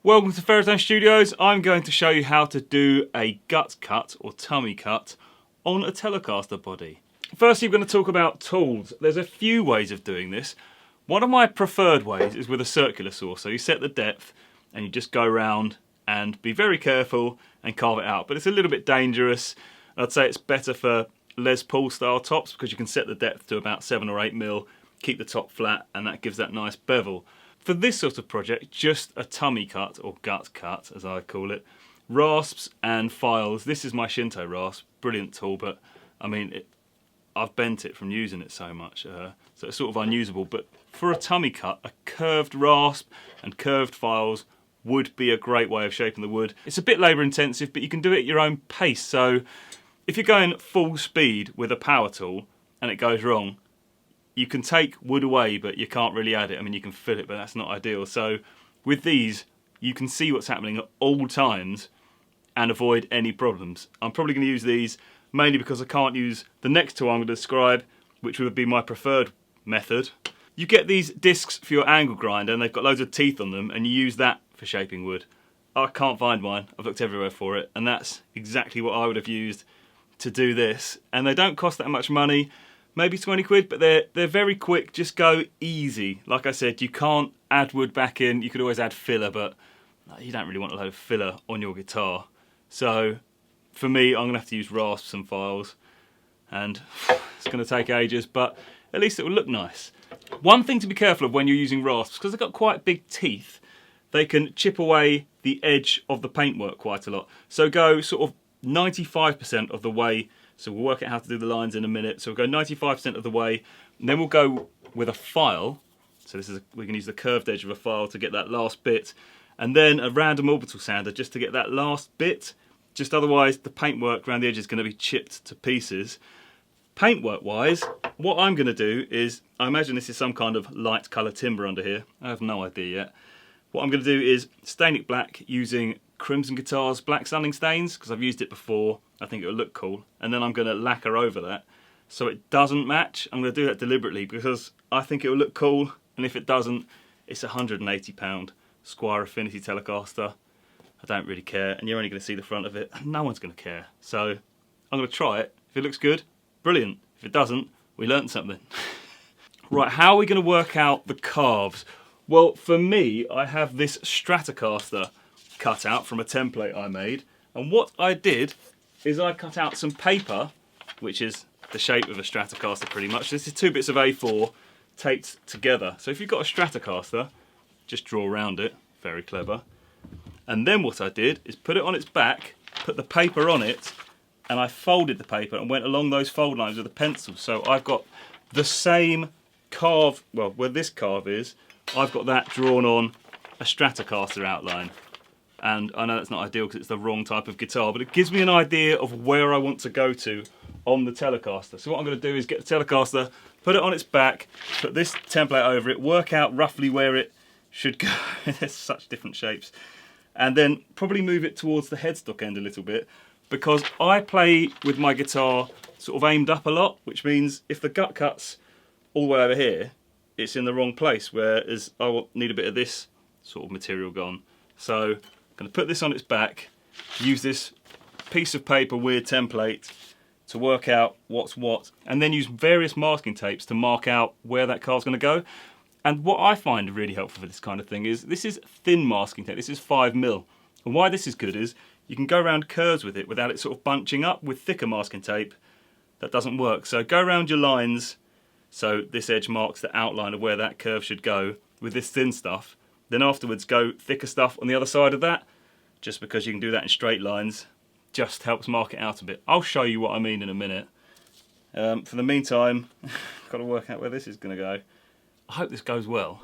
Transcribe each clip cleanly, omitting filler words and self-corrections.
Welcome to Pherotone Studios. I'm going to show you how to do a gut cut or tummy cut on a Telecaster body. Firstly, we're going to talk about tools. There's a few ways of doing this. One of my preferred ways is with a circular saw. So you set the depth and you just go around and be very careful and carve it out. But it's a little bit dangerous. I'd say it's better for Les Paul style tops because you can set the depth to about 7 or 8 mil, keep the top flat, and that gives that nice bevel. For this sort of project, just a tummy cut, or gut cut as I call it, rasps and files. This is my Shinto rasp, brilliant tool, but I mean, I've bent it from using it so much, so it's sort of unusable. But for a tummy cut, a curved rasp and curved files would be a great way of shaping the wood. It's a bit labour intensive, but you can do it at your own pace. So if you're going full speed with a power tool and it goes wrong, you can take wood away, but you can't really add it. I mean, you can fill it, but that's not ideal. So with these, you can see what's happening at all times and avoid any problems. I'm probably going to use these mainly because I can't use the next tool I'm going to describe, which would be my preferred method. You get these discs for your angle grinder, and they've got loads of teeth on them, and you use that for shaping wood. I can't find mine. I've looked everywhere for it, and that's exactly what I would have used to do this. And they don't cost that much money. Maybe 20 quid, but they're very quick. Just go easy. Like I said, you can't add wood back in. You could always add filler, but you don't really want a load of filler on your guitar. So for me, I'm going to have to use rasps and files, and it's going to take ages, but at least it will look nice. One thing to be careful of when you're using rasps, because they've got quite big teeth, they can chip away the edge of the paintwork quite a lot. So go sort of 95% of the way. So we'll work out how to do the lines in a minute. So we'll go 95% of the way, and then we'll go with a file. So we can use the curved edge of a file to get that last bit, and then a random orbital sander just to get that last bit. Just otherwise, the paintwork around the edge is going to be chipped to pieces. Paintwork wise, what I'm going to do is, I imagine this is some kind of light colour timber under here. I have no idea yet. What I'm going to do is stain it black using Crimson Guitars black sanding stains, because I've used it before. I think it'll look cool. And then I'm going to lacquer over that so it doesn't match. I'm going to do that deliberately because I think it'll look cool, and if it doesn't, it's a £180 Squire Affinity Telecaster. I don't really care, and you're only going to see the front of it. No one's going to care. So I'm going to try it. If it looks good, brilliant. If it doesn't, we learned something. Right, how are we going to work out the carves? Well, for me, I have this Stratocaster cut out from a template I made, and what I did is I cut out some paper, which is the shape of a Stratocaster pretty much. This is 2 bits of A4 taped together. So if you've got a Stratocaster, just draw around it, very clever. And then what I did is put it on its back, put the paper on it, and I folded the paper and went along those fold lines with a pencil. So I've got the same carve, well, where this carve is, I've got that drawn on a Stratocaster outline. And I know that's not ideal because it's the wrong type of guitar, but it gives me an idea of where I want to go to on the Telecaster. So what I'm going to do is get the Telecaster, put it on its back, put this template over it, work out roughly where it should go. There's such different shapes. And then probably move it towards the headstock end a little bit, because I play with my guitar sort of aimed up a lot, which means if the gut cut's all the way over here, it's in the wrong place, whereas I will need a bit of this sort of material gone. So I'm going to put this on its back, use this piece of paper weird template to work out what's what, and then use various masking tapes to mark out where that car's going to go. And what I find really helpful for this kind of thing is, this is thin masking tape, this is 5mm. And why this is good is, you can go around curves with it without it sort of bunching up. With thicker masking tape, that doesn't work. So go around your lines, so this edge marks the outline of where that curve should go with this thin stuff. Then afterwards go thicker stuff on the other side of that, just because you can do that in straight lines, just helps mark it out a bit. I'll show you what I mean in a minute. For the meantime, I've got to work out where this is going to go. I hope this goes well.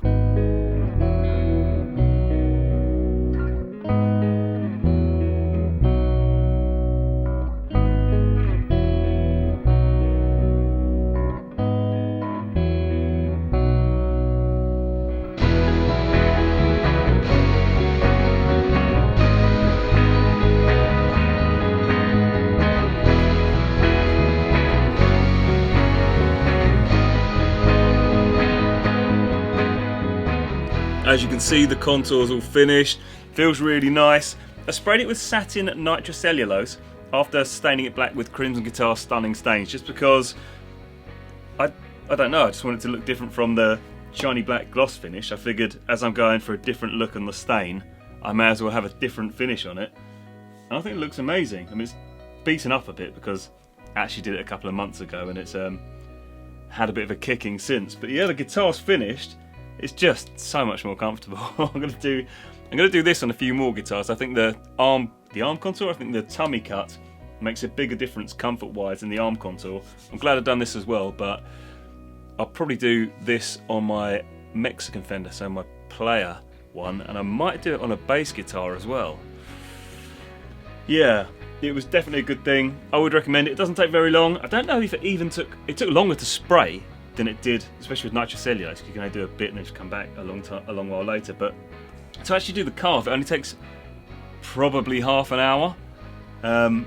As you can see, the contour's all finished. Feels really nice. I sprayed it with satin nitrocellulose after staining it black with Crimson Guitar Stunning Stains, just because I don't know, I just want it to look different from the shiny black gloss finish. I figured as I'm going for a different look on the stain, I may as well have a different finish on it. And I think it looks amazing. I mean, it's beaten up a bit because I actually did it a couple of months ago and it's had a bit of a kicking since. But yeah, the guitar's finished. It's just so much more comfortable. I'm gonna do this on a few more guitars. I think the arm contour, I think the tummy cut makes a bigger difference comfort-wise than the arm contour. I'm glad I've done this as well, but I'll probably do this on my Mexican Fender, so my player one, and I might do it on a bass guitar as well. Yeah, it was definitely a good thing. I would recommend it. It doesn't take very long. I don't know if it took longer to spray than it did, especially with nitrocellulose. You can only do a bit and then just come back a long while later. But to actually do the carve, it only takes probably half an hour. And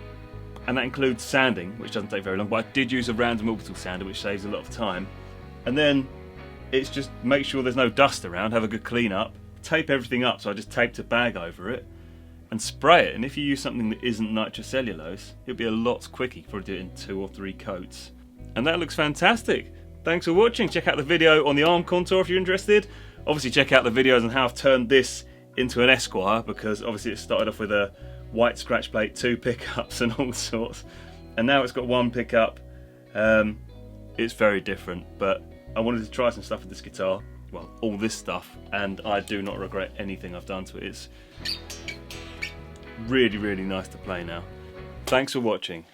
that includes sanding, which doesn't take very long, but I did use a random orbital sander, which saves a lot of time. And then it's just make sure there's no dust around, have a good clean up, tape everything up, so I just taped a bag over it, and spray it. And if you use something that isn't nitrocellulose, it'll be a lot quicker. You can probably do it in 2 or 3 coats. And that looks fantastic. Thanks for watching. Check out the video on the arm contour if you're interested. Obviously check out the videos on how I've turned this into an Esquire, because obviously it started off with a white scratch plate, 2 pickups and all sorts, and now it's got 1 pickup. It's very different, but I wanted to try some stuff with this guitar, well, all this stuff, and I do not regret anything I've done to it. It's really, really nice to play now. Thanks for watching.